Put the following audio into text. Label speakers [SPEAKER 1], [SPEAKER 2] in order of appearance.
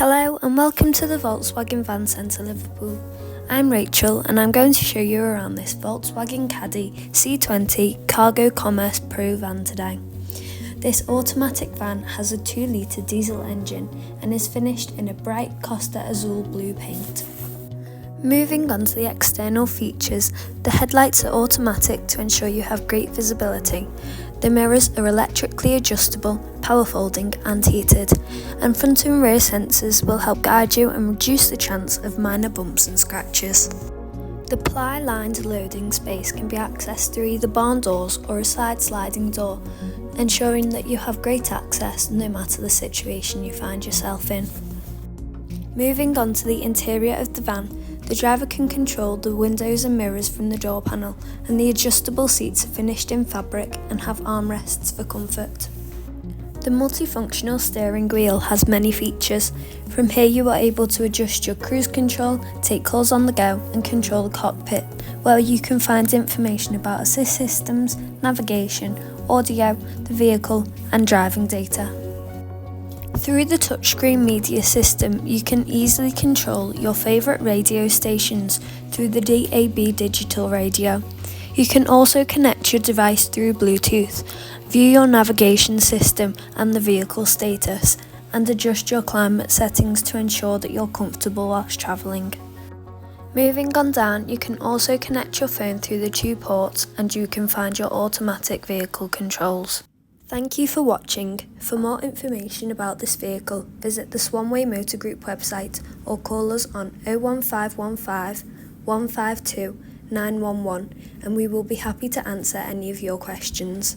[SPEAKER 1] Hello and welcome to the Volkswagen Van Centre Liverpool. I'm Rachel and I'm going to show you around this Volkswagen Caddy C20 Cargo Commerce Pro van today. This automatic van has a 2-litre diesel engine and is finished in a bright Costa Azul blue paint. Moving on to the external features, the headlights are automatic to ensure you have great visibility. The mirrors are electrically adjustable, power folding and heated, and front and rear sensors will help guide you and reduce the chance of minor bumps and scratches. The ply-lined loading space can be accessed through either barn doors or a side sliding door, ensuring that you have great access no matter the situation you find yourself in. Moving on to the interior of the van, the driver can control the windows and mirrors from the door panel, and the adjustable seats are finished in fabric and have armrests for comfort. The multifunctional steering wheel has many features. From here you are able to adjust your cruise control, take calls on the go and control the cockpit, where you can find information about assist systems, navigation, audio, the vehicle and driving data. Through the touchscreen media system, you can easily control your favourite radio stations through the DAB digital radio. You can also connect your device through Bluetooth, view your navigation system and the vehicle status, and adjust your climate settings to ensure that you're comfortable whilst travelling. Moving on down, you can also connect your phone through the 2 ports and you can find your automatic vehicle controls. Thank you for watching. For more information about this vehicle, visit the Swanway Motor Group website or call us on 01515 152 911 and we will be happy to answer any of your questions.